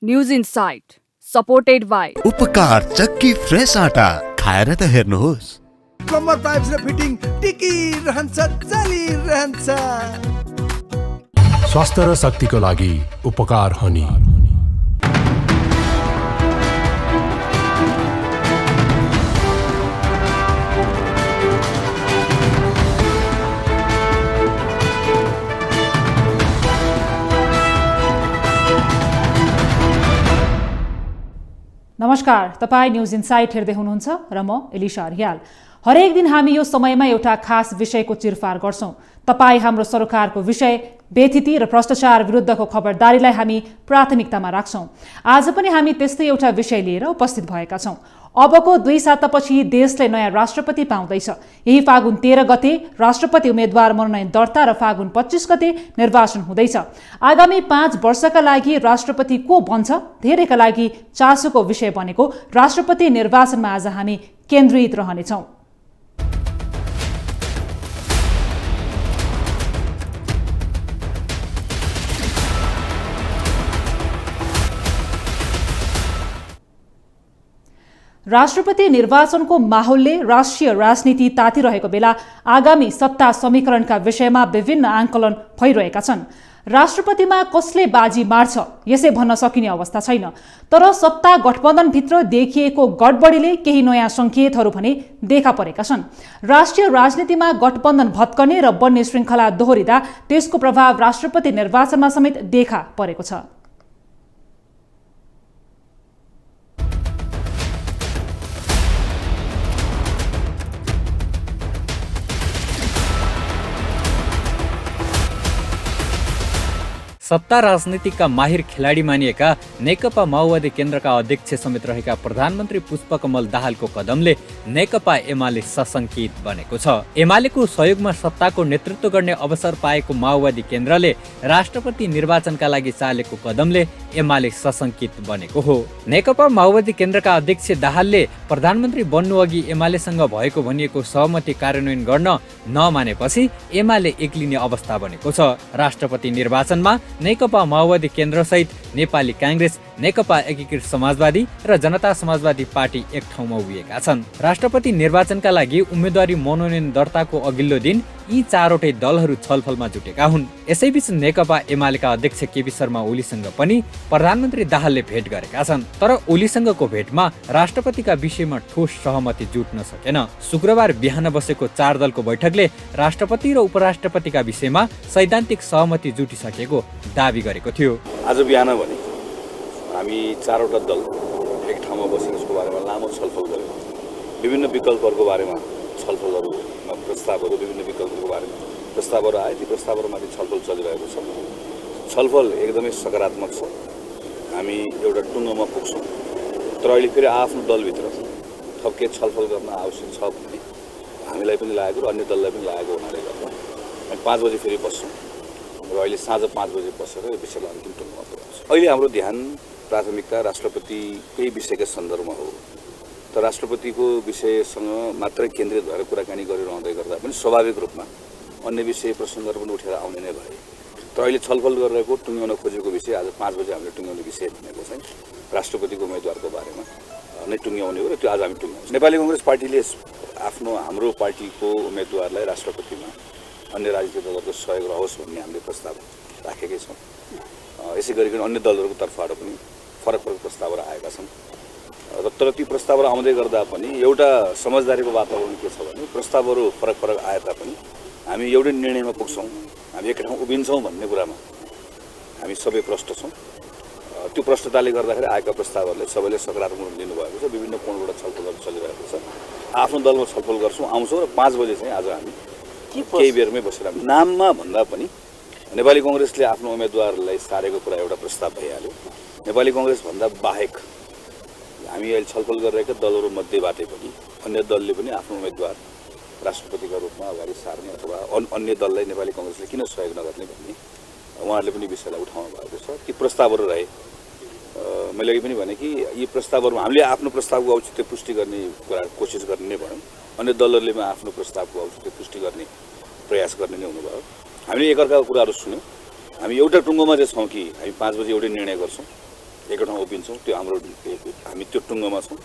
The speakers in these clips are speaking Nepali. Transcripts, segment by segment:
न्यूज इनसाइट सपोर्टेड बाई उपकार चक्की फ्रेश आटा खाएर त हेर्नुहोस्। प्लम्बर पाइप्स र फिटिङ टिकिरहन्छ चलिरहन्छ। स्वास्थ्य र शक्तिको लागि उपकार हनी। नमस्कार, तपाईँ न्यूज इनसाइट हेर्दै हुनुहुन्छ र म एलिशा रियाल। हरेक दिन हामी यो समयमा एउटा खास विषयको चिरफार गर्छौं। तपाईँ हाम्रो सरकारको विषय, बेथिति र भ्रष्टाचार विरुद्धको खबरदारीलाई हामी प्राथमिकतामा राख्छौं। आज पनि हामी त्यस्तै एउटा विषय लिएर उपस्थित भएका छौं। अबको 2 सातापछि देशले नयाँ राष्ट्रपति पाउँदैछ। यही फागुन 13 गते राष्ट्रपति उम्मेद्वार मनोनयन दर्ता र फागुन 25 गते निर्वाचन हुँदैछ। आगामी 5 वर्षका लागि राष्ट्रपति को बन्छ, धेरैका लागि चासोको विषय बनेको राष्ट्रपति निर्वाचनमा आज हामी केन्द्रित रहनेछौं। राष्ट्रपति निर्वाचनको माहौलले राष्ट्रिय राजनीति तातिरहेको बेला आगामी सत्ता समीकरणका विषयमा विभिन्न आंकलन भइरहेका छन्। राष्ट्रपतिमा कसले बाजी मार्छ यसै भन्न सकिने अवस्था छैन। तर सत्ता गठबन्धनभित्र देखिएको गडबडीले केही नयाँ संकेतहरू भने देखा परेका छन्। राष्ट्रिय राजनीतिमा गठबन्धन भत्कने र बन्ने श्रृङ्खला दोहोरिँदा त्यसको प्रभाव राष्ट्रपति निर्वाचनमा समेत देखा परेको छ। सत्ता राजनीतिका माहिर खेलाडी मानिएका नेकपा माओवादी केन्द्रका अध्यक्ष समेत रहेका प्रधानमन्त्री पुष्पकमल दाहालको कदमले नेकपा एमाले सशंकित बनेको छ। एमालेको सहयोगमा सत्ताको नेतृत्व गर्ने अवसर पाएको माओवादी केन्द्रले राष्ट्रपति निर्वाचनका लागि चालेको कदमले एमाले सशंकित बनेको हो। नेकपा माओवादी केन्द्रका अध्यक्ष दाहालले प्रधानमन्त्री बन्नु अघि एमालेसँग भएको भनिएको सहमति कार्यान्वयन गर्न नमानेपछि एमाले एक्लिने अवस्था बनेको छ। राष्ट्रपति निर्वाचनमा नेकपा माओवादी केन्द्रसहित नेपाली कांग्रेस, नेकपा एकीकृत समाजवादी र जनता समाजवादी पार्टी एक ठाउँमा उभिएका छन्। राष्ट्रपति निर्वाचनका लागि उम्मेदवारी मनोनयन दर्ताको अघिल्लो दिन यी चारवटै दलहरू छलफलमा जुटेका हुन्। यसैबीच नेकपा एमालेका अध्यक्ष केपी शर्मा ओलीसँग पनि प्रधानमन्त्री दाहालले भेट गरेका छन्। तर ओलीसँगको भेटमा राष्ट्रपतिका विषयमा ठोस सहमति जुट्न सकेन। शुक्रबार बिहान बसेको 4 दलको बैठकले राष्ट्रपति र उपराष्ट्रपतिका विषयमा सैद्धान्तिक सहमति जुटिसकेको दावी गरेको थियो। आज बिहान भने हामी 4वटा दल एक ठाउँमा बसेर यसको बारेमा लामो छलफल गर्यौँ। विभिन्न विकल्पहरूको बारेमा छलफलहरू, प्रस्तावहरू, विभिन्न विकल्पहरूको बारेमा प्रस्तावहरू आए। ती प्रस्तावहरूमाथि छलफल चलिरहेको छ। छलफल एकदमै सकारात्मक छ। हामी एउटा टुङ्गोमा पुग्छौँ। तर अहिले फेरि आफ्नो दलभित्र थप के छलफल गर्न आवश्यक छ भन्ने हामीलाई पनि लागेको र अन्य दललाई पनि लागेको हुनाले गर्दा हामी 5 बजे फेरि बस्छौँ र अहिले साँझ 5 बजे बसेर यो विषयलाई अन्तिम टुङ्गोमा पुर्याउँछौँ। अहिले हाम्रो ध्यान प्राथमिकता राष्ट्रपतिकै विषयका सन्दर्भमा हो। तर राष्ट्रपतिको विषयसँग मात्रै केन्द्रित भएर कुराकानी गरिरहँदै गर्दा पनि स्वाभाविक रूपमा अन्य विषय प्रसङ्गहरू पनि उठेर आउने नै भए। तर अहिले छलफल गरिरहेको टुङ्ग्याउन खोजेको विषय आज 5 बजे हामीले टुङ्ग्याउने विषय भनेको चाहिँ राष्ट्रपतिको उम्मेदवारको बारेमा नै टुङ्ग्याउने हो र त्यो आज हामी टुङ्ग्याउँछौँ। नेपाली कांग्रेस पार्टीले हाम्रो पार्टीको उम्मेदवारलाई राष्ट्रपतिमा अन्य राजनीतिक दलहरूको सहयोग रहोस् भन्ने हामीले प्रस्ताव राखेकै छौँ। यसै गरिकन अन्य दलहरूको तर्फबाट पनि फरक प्रस्तावहरू आएका छन्। तर ती प्रस्तावहरू आउँदै गर्दा पनि एउटा समझदारीको वातावरण के छ भने प्रस्तावहरू फरक आए तापनि हामी एउटै निर्णयमा पुग्छौँ, हामी एक ठाउँ उभिन्छौँ भन्ने कुरामा हामी सबै प्रष्ट छौँ। त्यो प्रष्टताले गर्दाखेरि आएका प्रस्तावहरूले सबैले सकारात्मक लिनुभएको छ। विभिन्न कोणबाट छलफलहरू चलिरहेको छ। आफ्नो दलमा छलफल गर्छौँ, आउँछौँ र 5 बजे चाहिँ आज हामी केही बेरमै बसेर नाममा भन्दा पनि नेपाली कांग्रेसले आफ्नो उम्मेदवारलाई सारेको कुरा एउटा प्रस्ताव भइहाल्यो। नेपाली कांग्रेस भन्दा बाहेक हामी अहिले छलफल गरिरहेका दलहरू मध्येबाटै पनि अन्य दलले पनि आफ्नो उम्मेदवार राष्ट्रपतिका रूपमा अगाडि सार्ने अथवा अन्य दललाई नेपाली कांग्रेसले किन सहयोग नगर्ने भन्ने उहाँहरूले पनि विषयलाई उठाउनु भएको छ। ती प्रस्तावहरू रहे। मैले अघि पनि भने कि यी प्रस्तावहरू हामीले आफ्नो प्रस्तावको औचित्य पुष्टि गर्ने कुरा कोसिस गर्ने नै भयौँ। अन्य दलहरूले पनि आफ्नो प्रस्तावको औचित्य पुष्टि गर्ने प्रयास गर्ने नै हुनुभयो। हामीले एकअर्काको कुराहरू सुन्यौँ। हामी एउटा टुङ्गोमा चाहिँ छौँ कि हामी 5 बजे एउटै निर्णय गर्छौँ। एकै ठाउँ उभिन्छौँ, त्यो हामी त्यो टुङ्गोमा छौँ।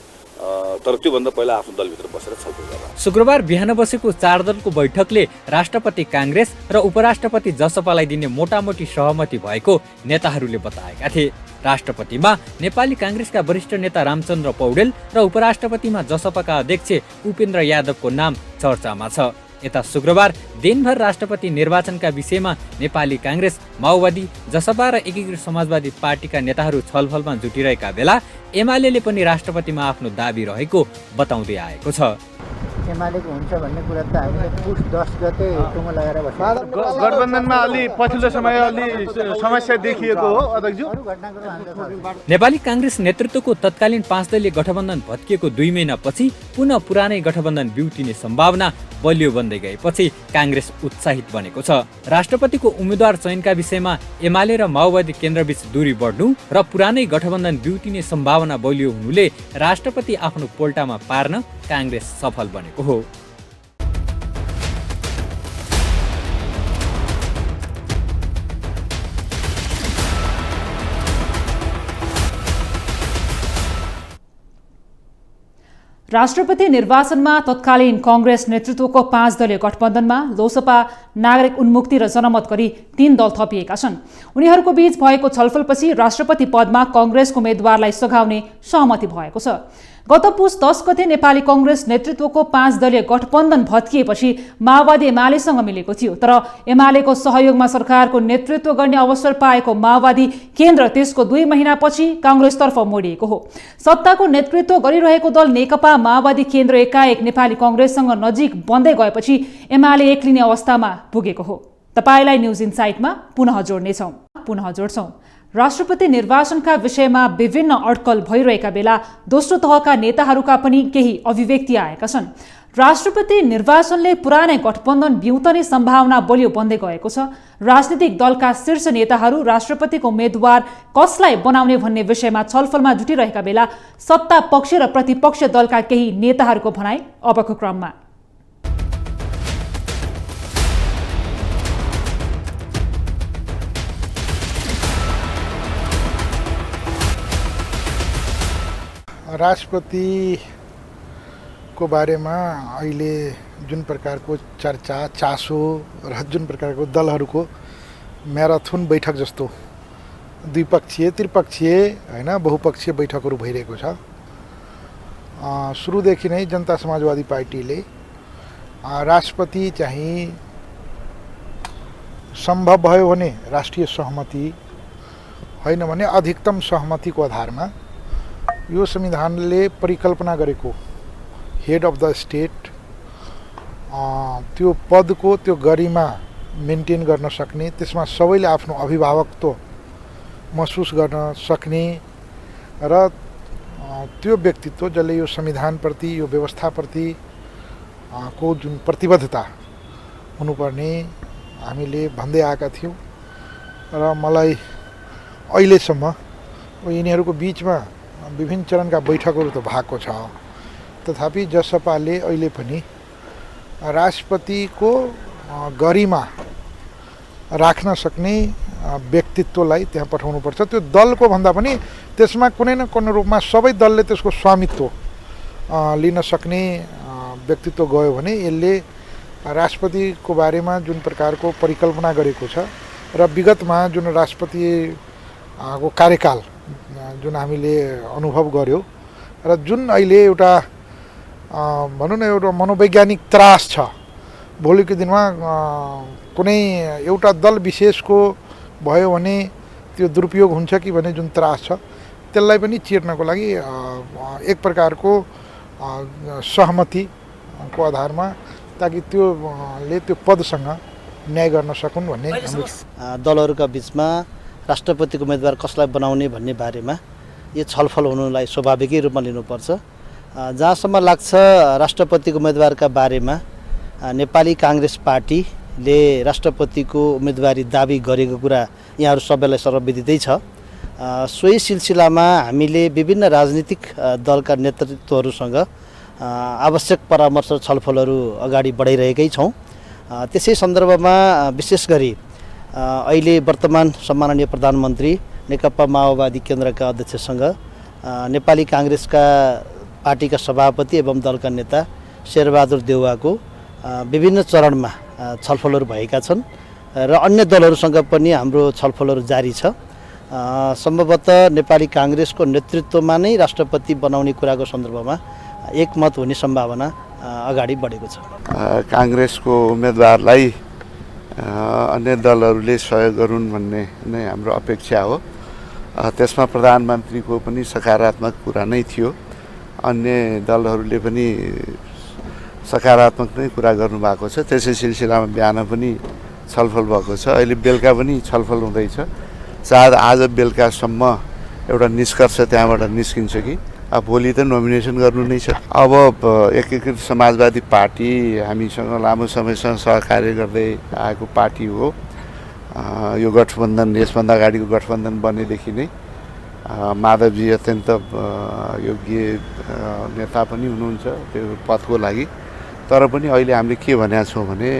तर त्योभन्दा पहिला आफ्नो दलभित्र बसेर छलफल गर्छौँ। शुक्रबार बिहान बसेको 4 दलको बैठकले राष्ट्रपति काङ्ग्रेस र उपराष्ट्रपति जसपालाई दिने मोटामोटी सहमति भएको नेताहरूले बताएका थिए। राष्ट्रपतिमा नेपाली काङ्ग्रेसका वरिष्ठ नेता रामचन्द्र पौडेल र उपराष्ट्रपतिमा जसपाका अध्यक्ष उपेन्द्र यादवको नाम चर्चामा छ। यता शुक्रबार दिनभर राष्ट्रपति निर्वाचनका विषयमा नेपाली काङ्ग्रेस, माओवादी, जसपा र एकीकृत समाजवादी पार्टीका नेताहरू छलफलमा जुटिरहेका बेला एमाले पनि राष्ट्रपतिमा आफ्नो दाबी रहेको बताउँदै आएको छ। एमालेको हुन्छ भन्ने कुरा त हामीले पुस 10 गते टुङ्गो लगाएर बसेको गठबन्धनमा अलि पछिल्लो समय अलि समस्या देखिएको हो अध्यक्षज्यू। नेपाली काङ्ग्रेस नेतृत्वको तत्कालीन 5 दलीय गठबन्धन भत्किएको 2 महिनापछि पुनः पुरानै गठबन्धन बिउतिने सम्भावना बलियो बन्दै गएपछि काङ्ग्रेस उत्साहित बनेको छ। राष्ट्रपतिको उम्मेद्वार चयनका विषयमा एमाले र माओवादी केन्द्रबीच दूरी बढ्नु र पुरानै गठबन्धन बिउतिने सम्भावना बलियो हुनुले राष्ट्रपति आफ्नो पोल्टामा पार्न काङ्ग्रेस सफल बनेको हो। राष्ट्रपति निर्वाचनमा तत्कालीन कांग्रेस नेतृत्वको 5 दलीय गठबन्धनमा लोसपा, नागरिक उन्मुक्ति र जनमत गरी 3 दल थपिएका छन्। उनीहरूको बीच भएको छलफलपछि राष्ट्रपति पदमा कांग्रेसको उम्मेद्वारलाई सघाउने सहमति भएको छ। गत पुस 10 गते नेपाली कांग्रेस नेतृत्वको 5 दलीय गठबन्धन भत्किएपछि माओवादी एमालेसँग मिलेको थियो। तर एमालेको सहयोगमा सरकारको नेतृत्व गर्ने अवसर पाएको माओवादी केन्द्र त्यसको 2 महिनापछि कांग्रेसतर्फ मोडिएको हो। सत्ताको नेतृत्व गरिरहेको दल नेकपा माओवादी केन्द्र एकाएक नेपाली कांग्रेससँग नजिक बन्दै गएपछि एमाले एक्लिने अवस्थामा पुगेको हो। तपाईलाई न्यूज इनसाइटमा पुनः जोड्छौं। राष्ट्रपति निर्वाचनका विषयमा विभिन्न अड्कल भइरहेका बेला दोस्रो तहका नेताहरूका पनि केही अभिव्यक्ति आएका छन्। राष्ट्रपति निर्वाचनले पुरानै गठबन्धन बिउतने सम्भावना बलियो बन्दै गएको छ। राजनीतिक दलका शीर्ष नेताहरू राष्ट्रपतिको उम्मेद्वार कसलाई बनाउने भन्ने विषयमा छलफलमा जुटिरहेका बेला सत्ता पक्ष र प्रतिपक्ष दलका केही नेताहरूको भनाइ अबको क्रममा। राष्ट्रपतिको बारेमा अहिले जुन प्रकारको चर्चा, चासो र जुन प्रकारको दलहरूको म्याराथन बैठक जस्तो द्विपक्षीय, त्रिपक्षीय हैन बहुपक्षीय बैठकहरू भइरहेको छ। सुरुदेखि नै जनता समाजवादी पार्टीले राष्ट्रपति चाहिँ सम्भव भयो भने राष्ट्रिय सहमति होइन भने अधिकतम सहमतिको आधारमा यो संविधानले परिकल्पना गरेको हेड अफ द स्टेट त्यो पदको त्यो गरिमा मेन्टेन गर्न सक्ने, त्यसमा सबैले आफ्नो अभिभावकत्व महसुस गर्न सक्ने र त्यो व्यक्तित्व जसले यो संविधानप्रति, यो व्यवस्थाप्रति को जुन प्रतिबद्धता हुनुपर्ने हामीले भन्दै आएका थियौँ। र मलाई अहिलेसम्म यिनीहरूको बिचमा विभिन्न चरणका बैठकहरू त भएको छ, तथापि जसपाले अहिले पनि राष्ट्रपतिको गरिमा राख्न सक्ने व्यक्तित्वलाई त्यहाँ पठाउनुपर्छ। त्यो दलको भन्दा पनि त्यसमा कुनै न कुनै रूपमा सबै दलले त्यसको स्वामित्व लिन सक्ने व्यक्तित्व गयो भने यसले राष्ट्रपतिको बारेमा जुन प्रकारको परिकल्पना गरेको छ र विगतमा जुन राष्ट्रपतिको कार्यकाल जुन हामीले अनुभव गर्यो र जुन अहिले एउटा भनौँ न एउटा मनोवैज्ञानिक त्रास छ, भोलिको दिनमा कुनै एउटा दल विशेषको भयो भने त्यो दुरुपयोग हुन्छ कि भन्ने जुन त्रास छ त्यसलाई पनि चिर्नको लागि एक प्रकारको सहमतिको आधारमा ताकि त्योले त्यो पदसँग न्याय गर्न सकुन् भन्ने दलहरूका बिचमा राष्ट्रपतिको उम्मेदवार कसलाई बनाउने भन्ने बारेमा यो छलफल हुनुलाई स्वाभाविकै रूपमा लिनुपर्छ। जहाँसम्म लाग्छ राष्ट्रपतिको उम्मेदवारका बारेमा नेपाली काङ्ग्रेस पार्टीले राष्ट्रपतिको उम्मेदवारी दाबी गरेको कुरा यहाँहरू सबैलाई सर्वविदितै छ। सोही सिलसिलामा हामीले विभिन्न राजनीतिक दलका नेतृत्वहरूसँग आवश्यक परामर्श छलफलहरू अगाडि बढाइरहेकै छौँ। त्यसै सन्दर्भमा विशेष गरी अहिले वर्तमान सम्माननीय प्रधानमन्त्री नेकपा माओवादी केन्द्रका अध्यक्षसँग नेपाली काङ्ग्रेसका पार्टीका सभापति एवं दलका नेता शेरबहादुर देउवाको विभिन्न चरणमा छलफलहरू भएका छन् र अन्य दलहरूसँग पनि हाम्रो छलफलहरू जारी छ। सम्भवतः नेपाली काङ्ग्रेसको नेतृत्वमा नै राष्ट्रपति बनाउने कुराको सन्दर्भमा एकमत हुने सम्भावना अगाडि बढेको छ। काङ्ग्रेसको उम्मेदवारलाई अन्य दलहरूले सहयोग गरून् भन्ने नै हाम्रो अपेक्षा हो। त्यसमा प्रधानमन्त्रीको पनि सकारात्मक कुरा नै थियो। अन्य दलहरूले पनि सकारात्मक नै कुरा गर्नुभएको छ। त्यसै सिलसिलामा बिहान पनि छलफल भएको छ। अहिले बेलुका पनि छलफल हुँदैछ। सायद आज बेलुकासम्म एउटा निष्कर्ष त्यहाँबाट निस्किन्छ कि अब भोलि त नोमिनेसन गर्नु नै छ। अब एकीकृत समाजवादी पार्टी हामीसँग लामो समयसँग सहकार्य गर्दै आएको पार्टी हो। यो गठबन्धन यसभन्दा अगाडिको गठबन्धन बनेदेखि नै माधवजी अत्यन्त योग्य नेता पनि हुनुहुन्छ त्यो पदको लागि। तर पनि अहिले हामीले के भनेका छौँ भने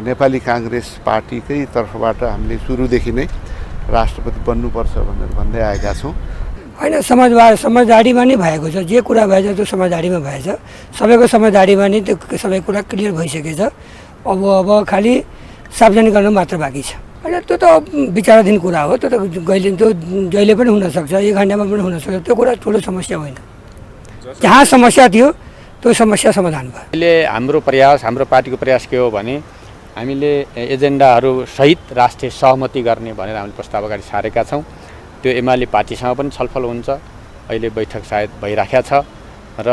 नेपाली काङ्ग्रेस पार्टीकै तर्फबाट हामीले सुरुदेखि नै राष्ट्रपति बन्नुपर्छ भनेर भन्दै आएका छौँ। होइन, समझदारीमा नै भएको छ। जे कुरा भएछ त्यो समझदारीमा भएछ। सबैको समझदारीमा नै त्यो सबै कुरा क्लियर भइसकेछ। अब खालि सार्वजनिक गर्न मात्र बाँकी छ। होइन, त्यो त विचाराधीन कुरा हो। त्यो त जहिले पनि हुनसक्छ, 1 घन्टामा पनि हुनसक्छ। त्यो कुरा ठुलो समस्या होइन। जहाँ समस्या थियो त्यो समस्या समाधान भयो। अहिले हाम्रो पार्टीको प्रयास के हो भने हामीले एजेन्डाहरू सहित राष्ट्रिय सहमति गर्ने भनेर हामीले प्रस्ताव अगाडि सारेका छौँ। त्यो एमाले पार्टीसँग पनि छलफल हुन्छ। अहिले बैठक सायद भइराखेको छ र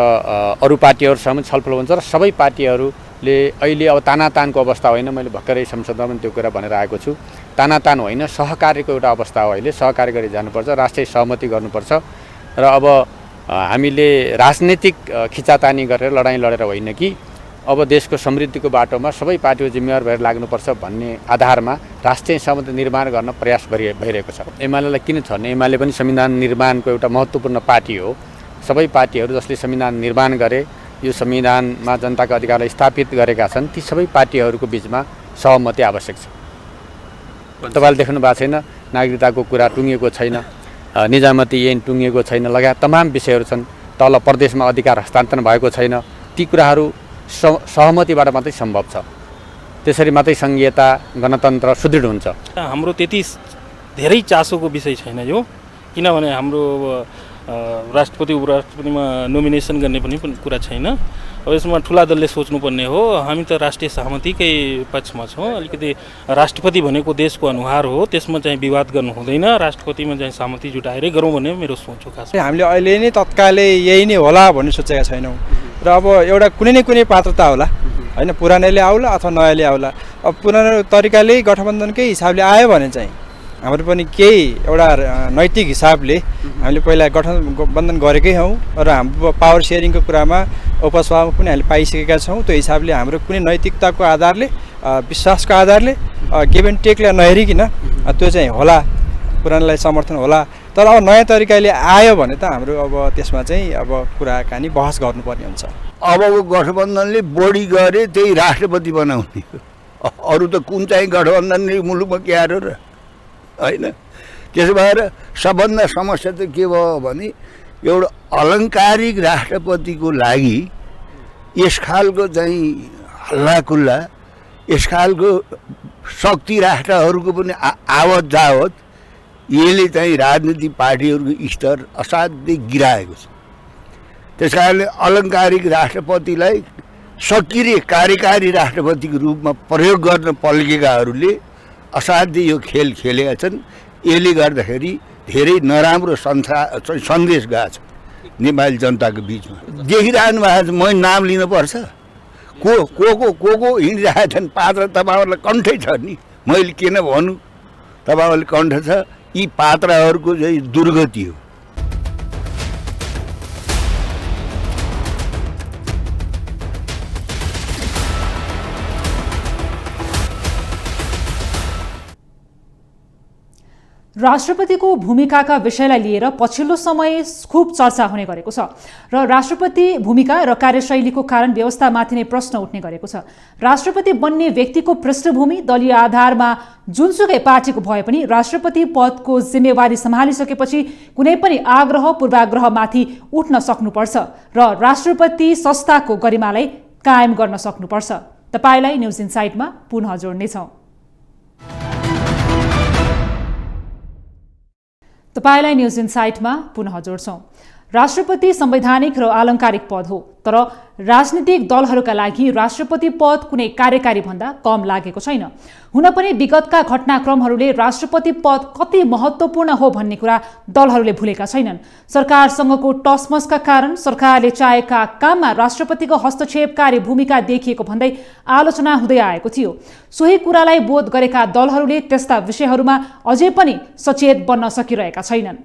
अरू पार्टीहरूसँग पनि छलफल हुन्छ र सबै पार्टीहरूले अहिले अब तानातानको अवस्था होइन। मैले भर्खरै संसदमा पनि त्यो कुरा भनेर आएको छु। तानातान होइन, सहकार्यको एउटा अवस्था हो। अहिले सहकार्य गरी जानुपर्छ, राष्ट्रिय सहमति गर्नुपर्छ र अब हामीले राजनीतिक खिचातानी गरेर लडाइँ लडेर होइन कि अब देशको समृद्धिको बाटोमा सबै पार्टीको जिम्मेवार भएर लाग्नुपर्छ भन्ने आधारमा राष्ट्रिय सहमति निर्माण गर्न प्रयास भइरहेको छ। एमालेलाई किन छ भने एमाले पनि संविधान निर्माणको एउटा महत्त्वपूर्ण पार्टी हो। सबै पार्टीहरू जसले संविधान निर्माण गरे, यो संविधानमा जनताको अधिकारलाई स्थापित गरेका छन्, ती सबै पार्टीहरूको बिचमा सहमति आवश्यक छ। तपाईँले देख्नु भएको छैन, नागरिकताको कुरा टुङ्गिएको छैन, निजामती ऐन टुङ्गिएको छैन, लगायत तमाम विषयहरू छन्। तल प्रदेशमा अधिकार हस्तान्तरण भएको छैन। ती कुराहरू सहमतिबाट मात्रै सम्भव छ। त्यसरी मात्रै सङ्घीयता गणतन्त्र सुदृढ हुन्छ। हाम्रो त्यति धेरै चासोको विषय छैन यो, किनभने हाम्रो राष्ट्रपति उपराष्ट्रपतिमा नोमिनेसन गर्ने पनि कुरा छैन। अब यसमा ठुला दलले सोच्नुपर्ने हो। हामी त राष्ट्रिय सहमतिकै पक्षमा छौँ। अलिकति राष्ट्रपति भनेको देशको अनुहार हो, त्यसमा चाहिँ विवाद गर्नु हुँदैन। राष्ट्रपतिमा चाहिँ सहमति जुटाएरै गरौँ भन्ने मेरो सोच हो। खास हामीले अहिले नै तत्कालै यही नै होला भन्ने सोचेका छैनौँ र अब एउटा कुनै न कुनै पात्रता होला, होइन, पुरानैले आउला अथवा नयाँले आउला। अब पुरानो तरिकाले गठबन्धनकै हिसाबले आयो भने चाहिँ हाम्रो पनि केही एउटा नैतिक हिसाबले हामीले पहिला गठबन्धन गरेकै हौँ र हाम्रो पावर सेयरिङको कुरामा उपसभामा पनि हामीले पाइसकेका छौँ। त्यो हिसाबले हाम्रो कुनै नैतिकताको आधारले, विश्वासको आधारले गिभ एन्ड टेकलाई नहेरिकन त्यो चाहिँ होला, पुरानोलाई समर्थन होला। तर अब नयाँ तरिकाले आयो भने त हाम्रो अब त्यसमा चाहिँ अब कुराकानी बहस गर्नुपर्ने हुन्छ। अबको गठबन्धनले बढी गरे त्यही राष्ट्रपति बनाउने, अरू त कुन चाहिँ गठबन्धनले मुलुकमा के आएर र, होइन। त्यसो भएर सबभन्दा समस्या त के भयो भने एउटा अलङ्कारिक राष्ट्रपतिको लागि यस खालको चाहिँ हल्लाखुल्ला, यस खालको शक्ति राष्ट्रहरूको पनि आवत जावत यसले चाहिँ राजनीतिक पार्टीहरूको स्तर असाध्यै गिराएको छ। त्यस कारणले अलङ्कारिक राष्ट्रपतिलाई सक्रिय कार्यकारी राष्ट्रपतिको रूपमा प्रयोग गर्न पल्केकाहरूले असाध्यै यो खेल खेलेका छन्। यसले गर्दाखेरि धेरै नराम्रो सन्देश गएको छ नेपाली जनताको बिचमा। देखिरहनु भएको छ। म नाम लिनुपर्छ, को हिँडिरहेका छन् पात्र, तपाईँहरूलाई कण्ठै छ नि। मैले किन भनौँ, तपाईँहरूले कण्ठ छ। यी पात्रहरूको चाहिँ दुर्गति हो। राष्ट्रपतिको भूमिकाका विषयलाई लिएर पछिल्लो समय खूब चर्चा हुने गरेको छ र राष्ट्रपति भूमिका र कार्यशैलीको कारण व्यवस्थामाथि नै प्रश्न उठ्ने गरेको छ। राष्ट्रपति बन्ने व्यक्तिको पृष्ठभूमि दलीय आधारमा जुनसुकै पार्टीको भए पनि राष्ट्रपति पदको जिम्मेवारी सम्हालिसकेपछि कुनै पनि आग्रह पूर्वाग्रहमाथि उठ्न सक्नुपर्छ र राष्ट्रपति संस्थाको गरिमालाई कायम गर्न सक्नुपर्छ। तपाईलाई न्युज इनसाइटमा पुनः जोड्नेछौँ। तपाईलाई न्युज इनसाइटमा पुनः जोड्छौँ। राष्ट्रपति संवैधानिक र आलङ्कारिक पद हो, तर राजनीतिक दलहरूका लागि राष्ट्रपति पद कुनै कार्यकारी भन्दा कम लागेको छैन। हुन पनि विगतका घटनाक्रमहरूले राष्ट्रपति पद कति महत्त्वपूर्ण हो भन्ने कुरा दलहरूले भुलेका छैनन्। सरकारसँगको टसमसका कारण सरकारले चाहेका काममा राष्ट्रपतिको हस्तक्षेपकारी भूमिका देखिएको भन्दै आलोचना हुँदै आएको थियो। सोही कुरालाई बोध गरेका दलहरूले त्यस्ता विषयहरूमा अझै पनि सचेत बन्न सकिरहेका छैनन्।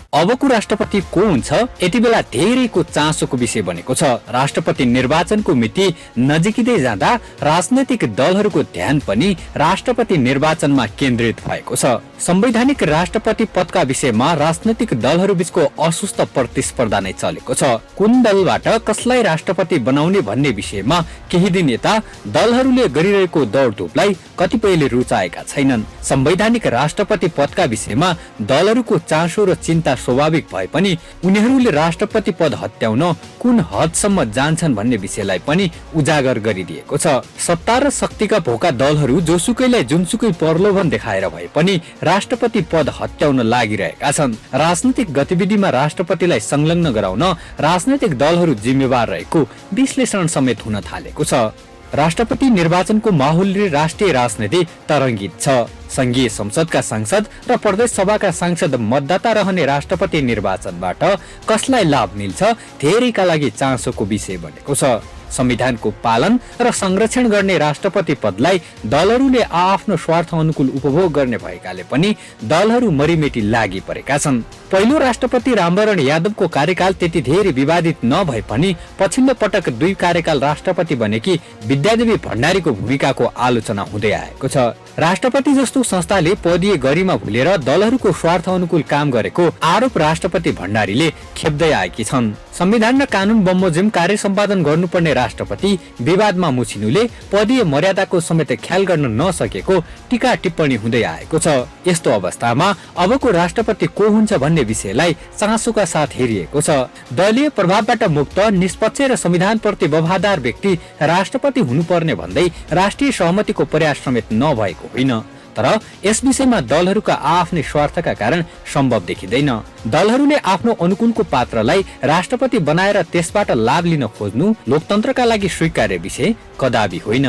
अबको राष्ट्रपति को हुन्छ यति बेला धेरैको चासोको विषय बनेको छ। राष्ट्रपति निर्वाचनको मिति नजिकिँदै जाँदा राजनैतिक दलहरूको ध्यान पनि राष्ट्रपति निर्वाचनमा केन्द्रित भएको छ। संवैधानिक राष्ट्रपति पदका विषयमा राजनैतिक दलहरू बीचको असुस्त प्रतिस्पर्धा नै चलेको छ। कुन दलबाट कसलाई राष्ट्रपति बनाउने भन्ने विषयमा केही दिन यता दलहरूले गरिरहेको दौडधुपलाई कतिपयले रुचाएका छैनन्। संवैधानिक राष्ट्रपति पदका विषयमा दलहरूको चासो र चिन्ता स्वाभाविक भए पनि उनीहरूले राष्ट्रपति पद हत्याउन कुन हदसम्म जान्छन् भन्ने विषयलाई पनि उजागर गरिदिएको छ। सत्ता र शक्तिका भोका दलहरू जोसुकैलाई जुनसुकै प्रलोभन देखाएर भए पनि राष्ट्रपति पद हत्याउन लागिरहेका छन्। राजनीतिक गतिविधिमा राष्ट्रपतिलाई संलग्न गराउन राजनैतिक दलहरू जिम्मेवार रहेको विश्लेषण समेत हुन थालेको छ। राष्ट्रपति निर्वाचनको माहौलले राष्ट्रिय राजनीति तरङ्गित छ। संघीय संसदका सांसद र प्रदेश सभाका सांसद मतदाता रहने राष्ट्रपति निर्वाचनबाट कसलाई लाभ मिल्छ धेरैका लागि चासोको विषय बनेको छ। संविधानको पालन र संरक्षण गर्ने राष्ट्रपति पदलाई दलहरूले आफ्नो स्वार्थ अनुकूल उपभोग गर्ने भएकाले पनि दलहरू मरिमेटी लागि परेका छन्। पहिलो राष्ट्रपति रामवरण यादवको कार्यकाल त्यति धेरै विवादित नभए पनि पछिल्लो पटक 2 कार्यकाल राष्ट्रपति बनेकी विद्यादेवी भण्डारीको भूमिकाको आलोचना हुँदै आएको छ। राष्ट्रपति जस्तो संस्थाले पदीय गरिमा भुलेर दलहरूको स्वार्थ अनुकूल काम गरेको आरोप राष्ट्रपति भण्डारीले खेप्दै आएकी छन्। संविधान र कानून बमोजिम कार्य सम्पादन गर्नुपर्ने राष्ट्रपति विवादमा मुछिनुले पदीय मर्यादाको समेत ख्याल गर्न नसकेको टीका टिप्पणी हुँदै आएको छ। यस्तो अवस्थामा अबको राष्ट्रपति को हुन्छ भन्ने विषयलाई चासोका साथ हेरिएको छ। दलीय प्रभावबाट मुक्त, निष्पक्ष र संविधानप्रति वफादार व्यक्ति राष्ट्रपति हुनुपर्ने भन्दै राष्ट्रिय सहमतिको प्रयास समेत नभएको होइन। तर यस विषयमा दलहरूका आफ्नै स्वार्थका कारण सम्भव देखिँदैन। दलहरूले आफ्नो अनुकूलको पात्रलाई राष्ट्रपति बनाएर त्यसबाट लाभ लिन खोज्नु लोकतन्त्रका लागि स्वीकार्य विषय कदापि होइन।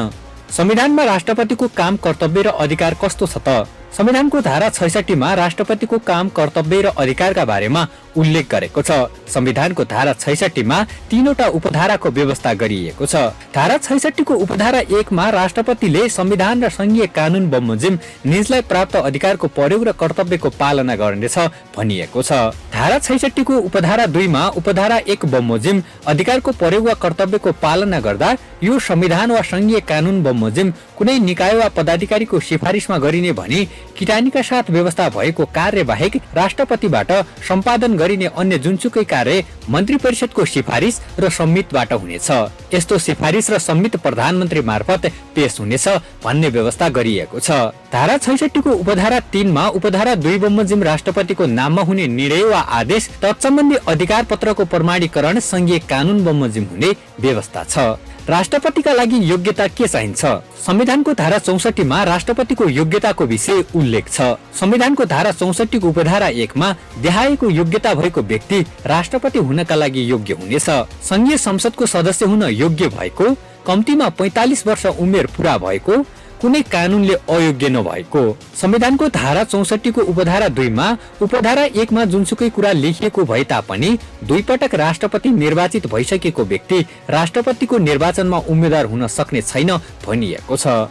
संविधानमा राष्ट्रपतिको काम, कर्तव्य र अधिकार कस्तो छ त? संविधानको धारा 66 मा राष्ट्रपतिको काम, कर्तव्य र अधिकारका बारेमा उल्लेख गरेको छ। संविधानको धारा 66 मा 3वटा उपधाराको व्यवस्था गरिएको छ। धारा 66 को उपधारा 1 मा राष्ट्रपतिले संविधान र संघीय कानून बमोजिम निजलाई प्राप्त अधिकारको प्रयोग र कर्तव्यको पालना गर्नेछ भनिएको छ। धारा 66 को उपधारा 2 मा उपधारा 1 बमोजिम अधिकारको प्रयोग वा कर्तव्यको पालना गर्दा यो संविधान वा संघीय कानून बमोजिम कुनै निकाय वा पदाधिकारीको सिफारिसमा गरिने भनी किटानीका साथ व्यवस्था भएको कार्य बाहेक राष्ट्रपतिबाट सम्पादन गरिने अन्य जुनसुकै कार्य मन्त्री परिषदको सिफारिस र सम्मितबाट हुनेछ। यस्तो सिफारिस र सम्मित प्रधानमन्त्री मार्फत पेश हुनेछ भन्ने व्यवस्था गरिएको छ। धारा 66 को उपधारा 3 मा उपधारा 2 बमोजिम राष्ट्रपतिको नाममा हुने निर्णय वा आदेश तत्सम्बन्धी अधिकार पत्रको प्रमाणीकरण संघीय कानून बमोजिम हुने व्यवस्था छ। राष्ट्रपतिका लागि योग्यता के चाहिन्छ? संविधानको धारा 64 मा राष्ट्रपतिको योग्यताको विषय उल्लेख छ। संविधानको धारा 64 को उपधारा 1 मा देखाएको योग्यता भएको व्यक्ति राष्ट्रपति हुनका लागि योग्य हुनेछ। संघीय संसदको सदस्य हुन योग्य भएको, कम्तीमा 45 वर्ष उमेर पूरा भएको, कुनै कानूनले अयोग्य नभएको। संविधानको धारा 64 को उपधारा 2 मा उपधारा 1 मा जुनसुकै कुरा लेखिएको भए तापनि 2 पटक राष्ट्रपति निर्वाचित भइसकेको व्यक्ति राष्ट्रपतिको निर्वाचनमा उम्मेद्वार हुन सक्ने छैन भनिएको छ।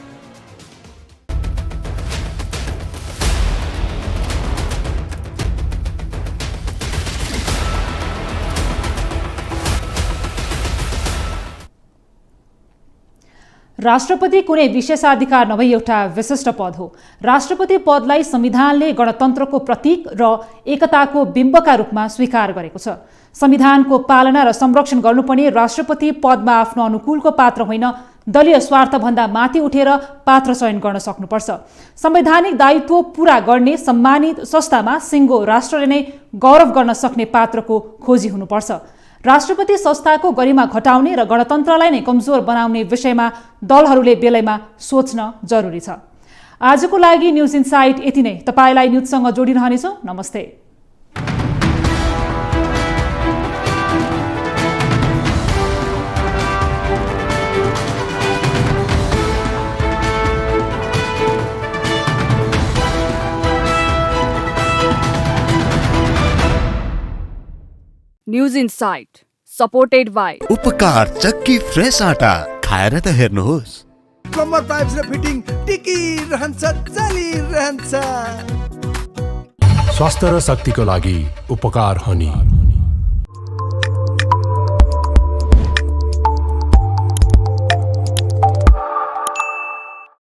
राष्ट्रपति कुनै विशेषाधिकार नभई एउटा विशिष्ट पद हो। राष्ट्रपति पदलाई संविधानले गणतन्त्रको प्रतीक र एकताको बिम्बका रूपमा स्वीकार गरेको छ। संविधानको पालना र संरक्षण गर्नुपर्ने राष्ट्रपति पदमा आफ्नो अनुकूलको पात्र होइन, दलीय स्वार्थभन्दा माथि उठेर पात्र चयन गर्न सक्नुपर्छ। संवैधानिक दायित्व पूरा गर्ने सम्मानित संस्थामा सिङ्गो राष्ट्रले नै गौरव गर्न सक्ने पात्रको खोजी हुनुपर्छ। राष्ट्रपति संस्थाको गरिमा घटाउने र गणतन्त्रलाई नै कमजोर बनाउने विषयमा दलहरूले बेलैमा सोच्न जरुरी छ। आजको लागि न्युज इनसाइट यति नै। तपाईलाई न्युजसँग जोडिरहनेछौँ। नमस्ते। न्युज इनसाइट सपोर्टेड बाई उपकार चक्की फ्रेस आटा खाएर त हेर्नुहोस्। कम्मर पाइप्स र फिटिङ टिकिरहन्छ, चलिरहन्छ। स्वास्थ्य र शक्तिको लागि उपकार हनी।